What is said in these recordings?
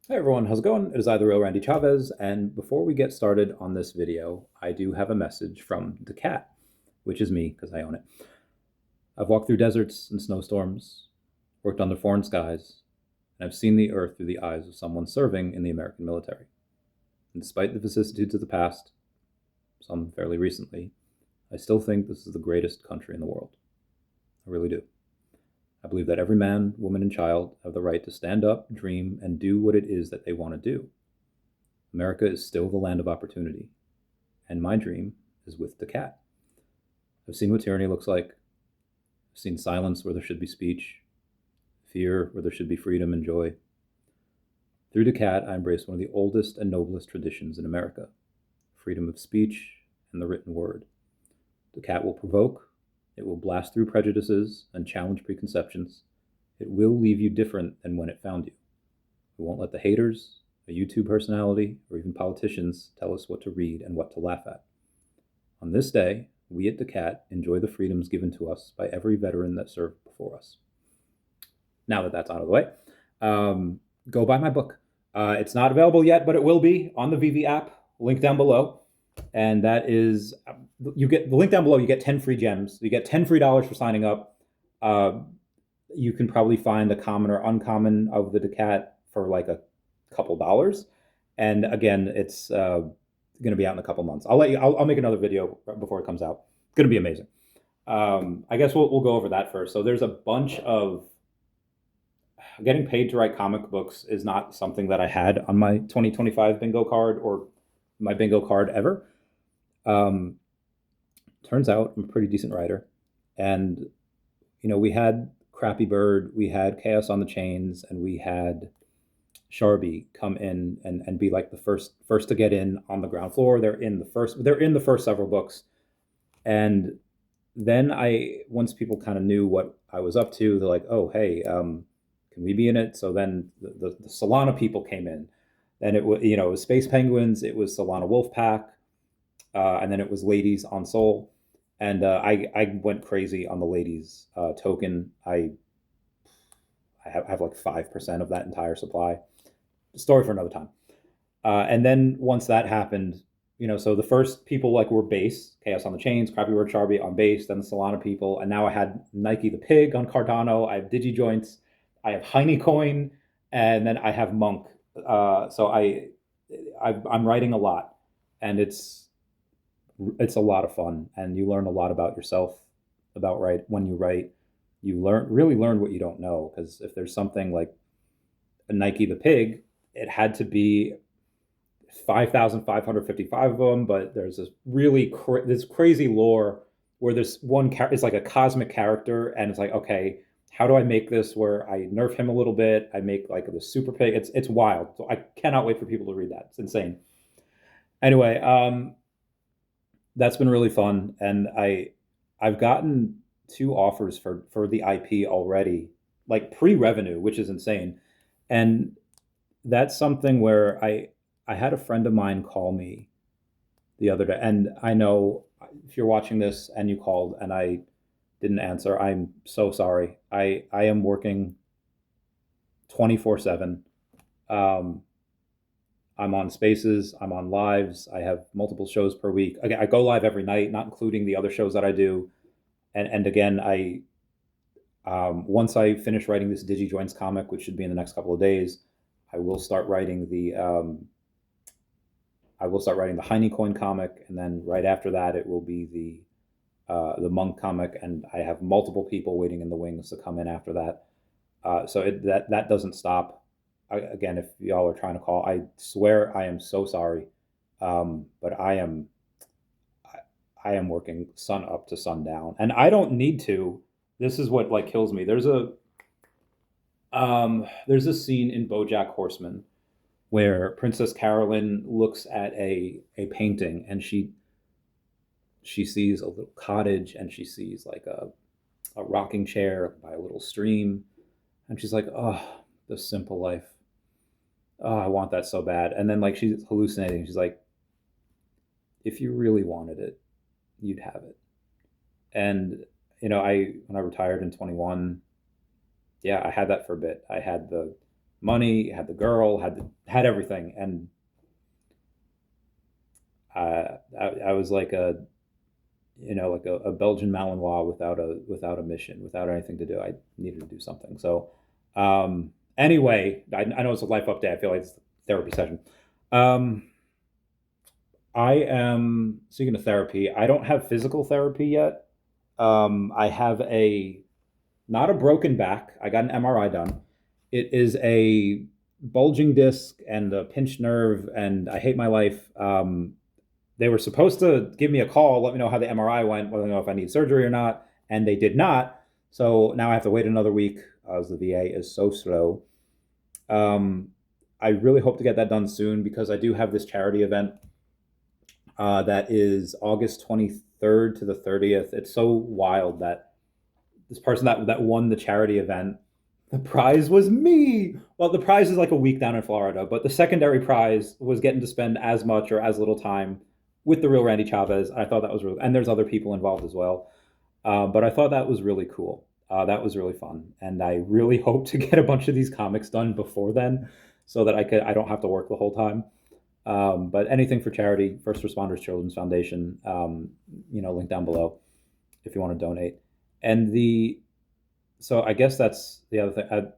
Hey everyone, how's it going? It is I, the real Randy Chavez, and before we get started on this video, I do have a message from daCAT, which is me, because I own it. I've walked through deserts and snowstorms, worked under foreign skies, and I've seen the earth through the eyes of someone serving in the American military. And despite the vicissitudes of the past, some fairly recently, I still think this is the greatest country in the world. I really do. I believe that every man, woman, and child have the right to stand up, dream, and do what it is that they want to do. America is still the land of opportunity, and my dream is with daCAT. I've seen what tyranny looks like. I've seen silence where there should be speech, fear where there should be freedom and joy. Through daCAT, I embrace one of the oldest and noblest traditions in America, freedom of speech and the written word. daCAT will provoke, it will blast through prejudices and challenge preconceptions. It will leave you different than when it found you. We won't let the haters, a YouTube personality, or even politicians tell us what to read and what to laugh at. On this day, we at daCAT enjoy the freedoms given to us by every veteran that served before us. Now that that's out of the way, go buy my book. It's not available yet, but it will be on the VeVe app. Link down below, and that is you get the link down below. You get 10 free gems. You get $10 free for signing up. You can probably find a common or uncommon of the daCAT for like a couple dollars. And again, it's going to be out in a couple months. I'll let you. I'll make another video before it comes out. It's going to be amazing. I guess we'll go over that first. So there's a bunch of getting paid to write comic books is not something that I had on my 2025 bingo card or my bingo card ever. Um, Turns out I'm a pretty decent writer, and we had Crappy Bird, we had Chaos on the Chains, and we had Sharby come in and be like the first to get in on the ground floor. They're in the first several books. And then once people kind of knew what I was up to, they're like, oh hey, can we be in it? So then the Solana people came in, and it was Space Penguins, it was Solana Wolfpack, and then it was Ladies on Soul. And I went crazy on the Ladies token. I have like 5% of that entire supply. Story for another time. And then once that happened, so the first people like were base, Chaos on the Chains, Crappy Word Sharby on base, then the Solana people, and now I had Nike the Pig on Cardano. I have DigiJoints, I have Heinecoin, and then I have Monk. So I'm writing a lot, and it's a lot of fun, and you learn a lot about yourself about when you write. You really learn what you don't know, because if there's something like a Nike the Pig, it had to be 5,555 of them, but there's this crazy lore where this one character is like a cosmic character, and it's like, okay, how do I make this where I nerf him a little bit? I make like the super pig. It's wild. So I cannot wait for people to read that. It's insane. Anyway, that's been really fun, and I've gotten two offers for the IP already, like pre-revenue, which is insane. And that's something where I had a friend of mine call me the other day, and I know if you're watching this and you called and I didn't answer, I'm so sorry. I am working 24/7. Um, I'm on Spaces, I'm on lives, I have multiple shows per week. Again, I go live every night, not including the other shows that I do. And again, I once I finish writing this DigiJoints comic, which should be in the next couple of days, I will start writing the Heinecoin comic, and then right after that, it will be the Monk comic, and I have multiple people waiting in the wings to come in after that. So that doesn't stop. Again, if y'all are trying to call, I swear I am so sorry, but I am working sun up to sundown, and I don't need to. This is what like kills me. There's a scene in BoJack Horseman where Princess Carolyn looks at a painting, and she sees a little cottage, and she sees like a rocking chair by a little stream, and she's like, oh, the simple life. Oh, I want that so bad. And then like she's hallucinating. She's like, if you really wanted it, you'd have it. And I when I retired in 21, yeah, I had that for a bit. I had the money, had the girl, had everything, and I was like a Belgian Malinois without a mission, without anything to do. I needed to do something. So anyway, I know it's a life update. I feel like it's a therapy session. I am speaking of therapy. I don't have physical therapy yet. I have a not a broken back. I got an MRI done. It is a bulging disc and a pinched nerve, and I hate my life. They were supposed to give me a call, let me know how the MRI went, whether I know if I need surgery or not, and they did not. So now I have to wait another week as the VA is so slow. I really hope to get that done soon because I do have this charity event that is August 23rd to the 30th. It's so wild that this person that won the charity event, the prize was me. Well, the prize is like a week down in Florida, but the secondary prize was getting to spend as much or as little time with the real Randy Chavez. I thought that was really, and there's other people involved as well. But I thought that was really cool. That was really fun, and I really hope to get a bunch of these comics done before then, so that I don't have to work the whole time. But anything for charity, First Responders Children's Foundation, link down below if you want to donate. And so I guess that's the other thing.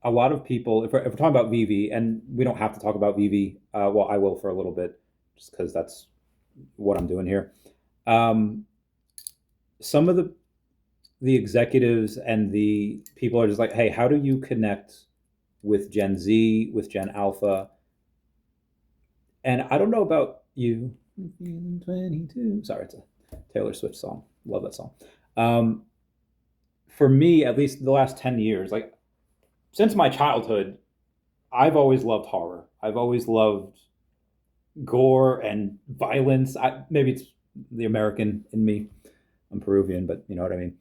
A lot of people, if we're talking about VeVe, and we don't have to talk about VeVe, well, I will for a little bit, just because that's what I'm doing here. Some of the executives and the people are just like, hey, how do you connect with Gen Z, with Gen Alpha? And I don't know about you. 22. Sorry, it's a Taylor Swift song. Love that song. For me, at least the last 10 years, like since my childhood, I've always loved horror. I've always loved gore and violence. Maybe it's the American in me. I'm Peruvian, but you know what I mean.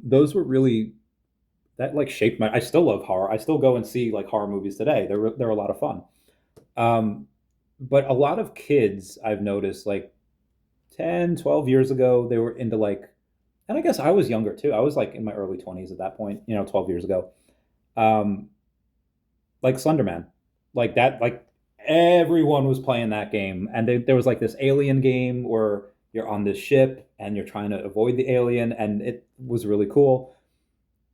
Those were really that like shaped my. I still love horror. I still go and see like horror movies today. They're a lot of fun. But a lot of kids I've noticed like 10, 12 years ago, they were into like, and I guess I was younger too. I was like in my early 20s at that point, 12 years ago. Like Slenderman, like that, like everyone was playing that game. And there was like this alien game where you're on this ship and you're trying to avoid the alien, and it was really cool.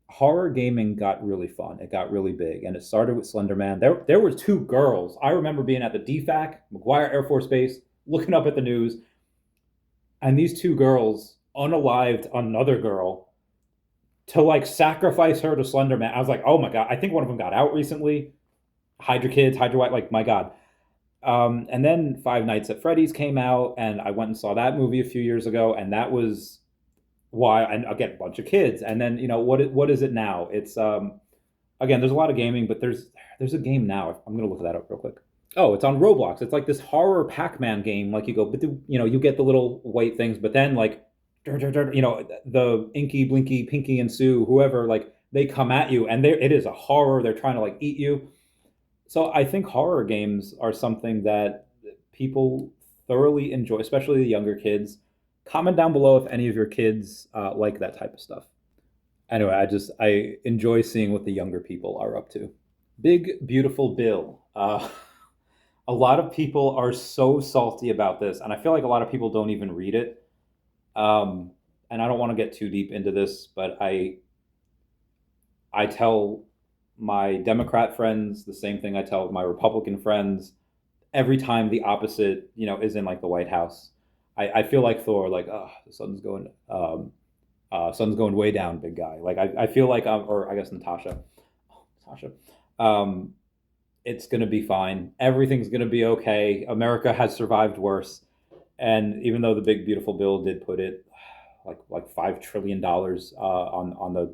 Horror gaming got really fun. It got really big, and it started with Slenderman. There were two girls. I remember being at the DFAC, McGuire Air Force Base, looking up at the news, and these two girls unalived another girl to like sacrifice her to Slenderman. I was like, oh my god! I think one of them got out recently. Hydra Kids, Hydra White, like my god. And then Five Nights at Freddy's came out, and I went and saw that movie a few years ago, and that was why. And again, a bunch of kids. And then what is it now? It's again, there's a lot of gaming, but there's a game now. I'm gonna look that up real quick. Oh, it's on Roblox. It's like this horror Pac-Man game. Like you go, but you get the little white things, but then like, the Inky, Blinky, Pinky, and Sue, whoever, like they come at you, and it is a horror. They're trying to like eat you. So I think horror games are something that people thoroughly enjoy, especially the younger kids. Comment down below if any of your kids like that type of stuff. Anyway, I enjoy seeing what the younger people are up to. Big Beautiful Bill. A lot of people are so salty about this, and I feel like a lot of people don't even read it. And I don't want to get too deep into this, but I tell my Democrat friends the same thing I tell my Republican friends every time the opposite, is in like the White House. I feel like Thor, like, oh, the sun's going way down, big guy. Like I feel like, or I guess Natasha, it's gonna be fine. Everything's gonna be okay. America has survived worse, and even though the big beautiful bill did put it like $5 trillion on the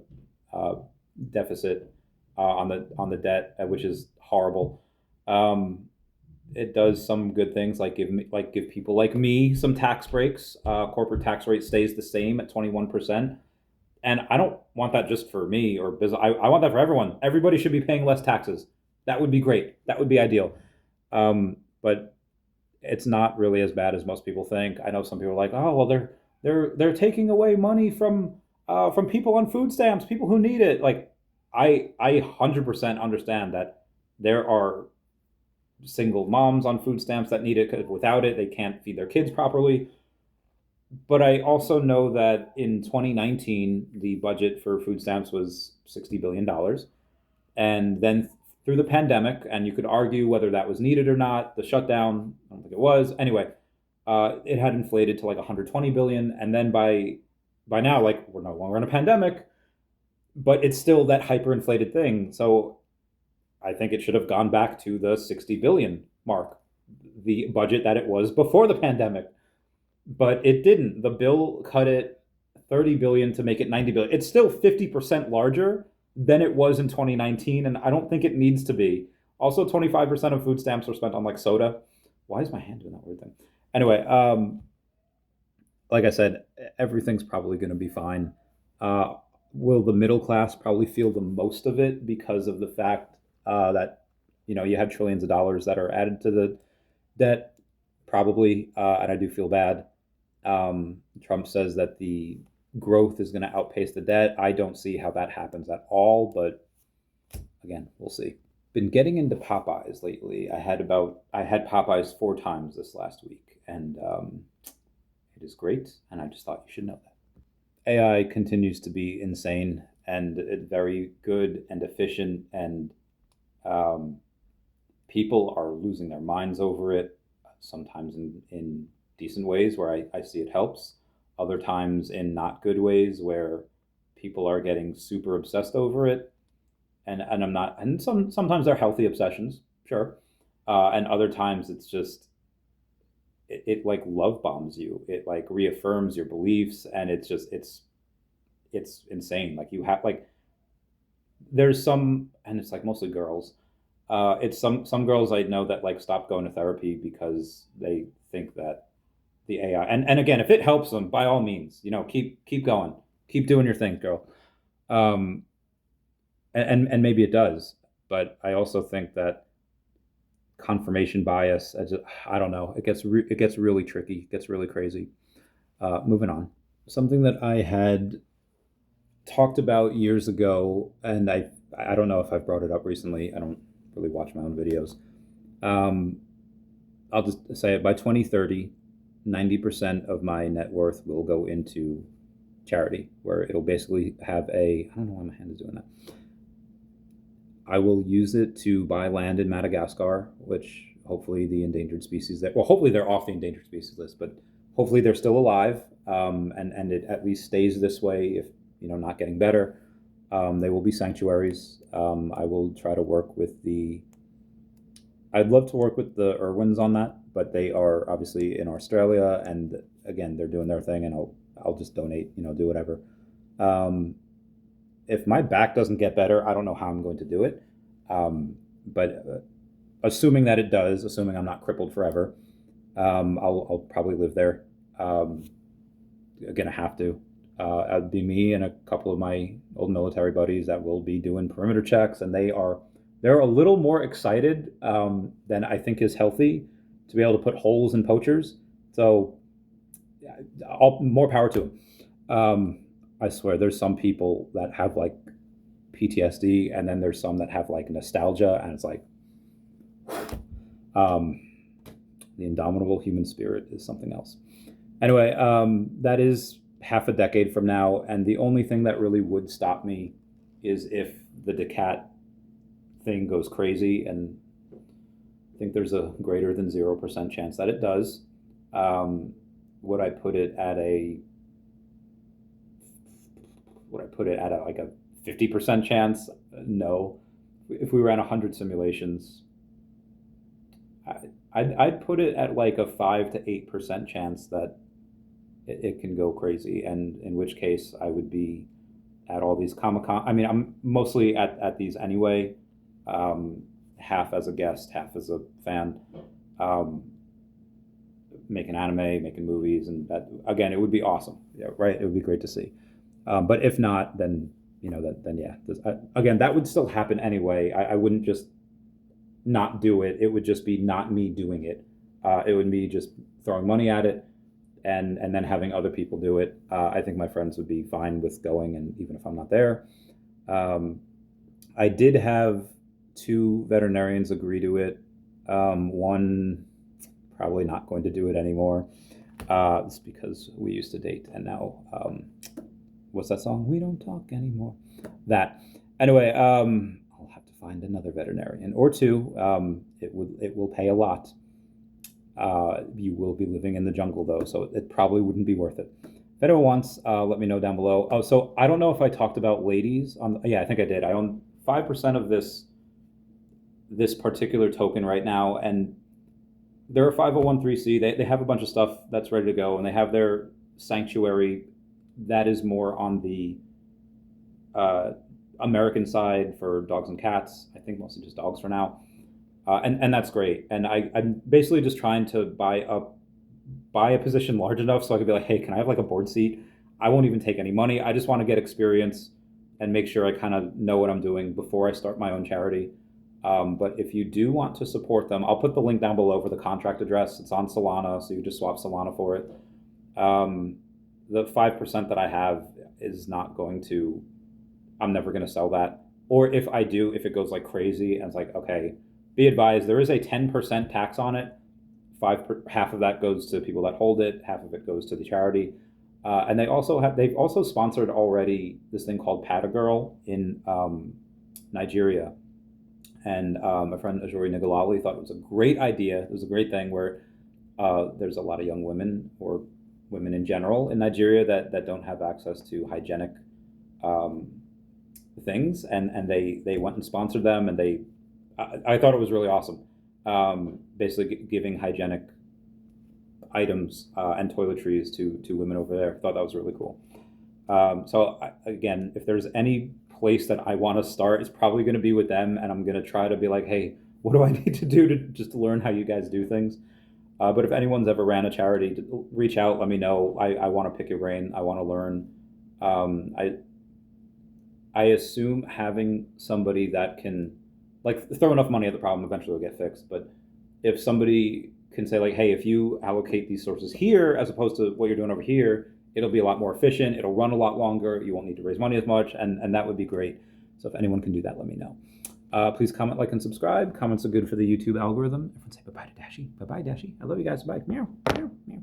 deficit, on the debt, which is horrible. It does some good things, like give people like me some tax breaks. Corporate tax rate stays the same at 21%, and I don't want that just for me or business. I want that for everyone. Everybody should be paying less taxes. That would be great. That would be ideal. But it's not really as bad as most people think. I know some people are like, oh well, they're taking away money from people on food stamps, people who need it. Like, I 100% understand that there are single moms on food stamps that need it, because without it, they can't feed their kids properly. But I also know that in 2019, the budget for food stamps was $60 billion. And then through the pandemic, and you could argue whether that was needed or not, the shutdown, I don't think it was. Anyway, it had inflated to like 120 billion. And then by now, like, we're no longer in a pandemic, but it's still that hyperinflated thing. So I think it should have gone back to the 60 billion mark, the budget that it was before the pandemic. But it didn't. The bill cut it 30 billion to make it 90 billion. It's still 50% larger than it was in 2019, and I don't think it needs to be. Also, 25% of food stamps are spent on like soda. Why is my hand doing that weird thing? Anyway, like I said, everything's probably going to be fine. Will the middle class probably feel the most of it because of the fact that you have trillions of dollars that are added to the debt? Probably, and I do feel bad. Trump says that the growth is going to outpace the debt. I don't see how that happens at all, but again, we'll see. Been getting into Popeyes lately. I had Popeyes 4 times this last week, and it is great, and I just thought you should know that. AI continues to be insane, and it's very good and efficient, and people are losing their minds over it, sometimes in decent ways where I see it helps, other times in not good ways where people are getting super obsessed over it. And I'm not, and sometimes they're healthy obsessions, sure. And other times it's just, it like love bombs you. It like reaffirms your beliefs, and it's just, it's insane. Like you have, like, there's some, and it's like mostly girls. It's some girls I know that like stop going to therapy because they think that the AI, and again, if it helps them, by all means, keep going, keep doing your thing, girl. And maybe it does, but I also think that confirmation bias, I don't know, it gets really tricky, it gets really crazy. Moving on, something that I had talked about years ago, and I don't know if I've brought it up recently. I don't really watch my own videos. I'll just say it: by 2030, 90% of my net worth will go into charity, where it'll basically have I don't know why my hand is doing that. I will use it to buy land in Madagascar, which hopefully the endangered species hopefully they're off the endangered species list, but hopefully they're still alive, and it at least stays this way, if not getting better. They will be sanctuaries. I will try to work with I'd love to work with the Irwins on that, but they are obviously in Australia, and again, they're doing their thing, and I'll just donate, do whatever. If my back doesn't get better, I don't know how I'm going to do it. But assuming that it does, assuming I'm not crippled forever, I'll probably live there. Gonna have to. It'd be me and a couple of my old military buddies that will be doing perimeter checks, and they're a little more excited than I think is healthy to be able to put holes in poachers. So, more power to them. I swear, there's some people that have like PTSD, and then there's some that have like nostalgia, and it's like, the indomitable human spirit is something else. Anyway, that is half a decade from now, and the only thing that really would stop me is if the daCAT thing goes crazy, and I think there's a greater than 0% chance that it does. Would I put it at like a 50% chance? No. If we ran 100 simulations, I'd put it at like a 5 to 8% chance that it can go crazy, and in which case I would be at all these Comic-Con. I mean, I'm mostly at these anyway, half as a guest, half as a fan, making anime, making movies, and that, again, it would be awesome. Yeah, right? It would be great to see. But if not, then yeah. Again, that would still happen anyway. I wouldn't just not do it. It would just be not me doing it. It would be just throwing money at it, and then having other people do it. I think my friends would be fine with going, and even if I'm not there. I did have 2 veterinarians agree to it. One probably not going to do it anymore. It's because we used to date, and now, what's that song? We don't talk anymore. That. Anyway, I'll have to find another veterinarian or 2. It will pay a lot. You will be living in the jungle though, so it probably wouldn't be worth it. If anyone wants, let me know down below. Oh, so I don't know if I talked about ladies on. Yeah, I think I did. I own 5% of this particular token right now, and they're a 501(c). They have a bunch of stuff that's ready to go, and they have their sanctuary that is more on the American side for dogs and cats. I think mostly just dogs for now. And that's great. And I'm basically just trying to buy a position large enough so I could be like, hey, can I have like a board seat? I won't even take any money. I just want to get experience and make sure I kind of know what I'm doing before I start my own charity. But if you do want to support them, I'll put the link down below for the contract address. It's on Solana, so you just swap Solana for it. The 5% that I have is not going to, I'm never going to sell that. Or if I do, if it goes like crazy and it's like, okay, be advised, there is a 10% tax on it. Half of that goes to people that hold it, half of it goes to the charity. And they've also sponsored already this thing called Patagirl in Nigeria. And my friend Ajuri Nigalali thought it was a great idea. It was a great thing where there's a lot of young women or women in general in Nigeria that don't have access to hygienic things, and they went and sponsored them, and I thought it was really awesome. Basically giving hygienic items and toiletries to women over there. Thought that was really cool. Again, if there's any place that I want to start, it's probably going to be with them, and I'm going to try to be like, hey, what do I need to do to just learn how you guys do things? But if anyone's ever ran a charity, reach out, let me know. I want to pick your brain. I want to learn. I assume having somebody that can like throw enough money at the problem, eventually it'll get fixed. But if somebody can say like, hey, if you allocate these sources here as opposed to what you're doing over here, it'll be a lot more efficient. It'll run a lot longer. You won't need to raise money as much, and that would be great. So if anyone can do that, let me know. Please comment, like, and subscribe. Comments are good for the YouTube algorithm. Everyone say bye-bye to Dashi. Bye-bye, Dashi. I love you guys. Bye. Meow. Meow. Meow.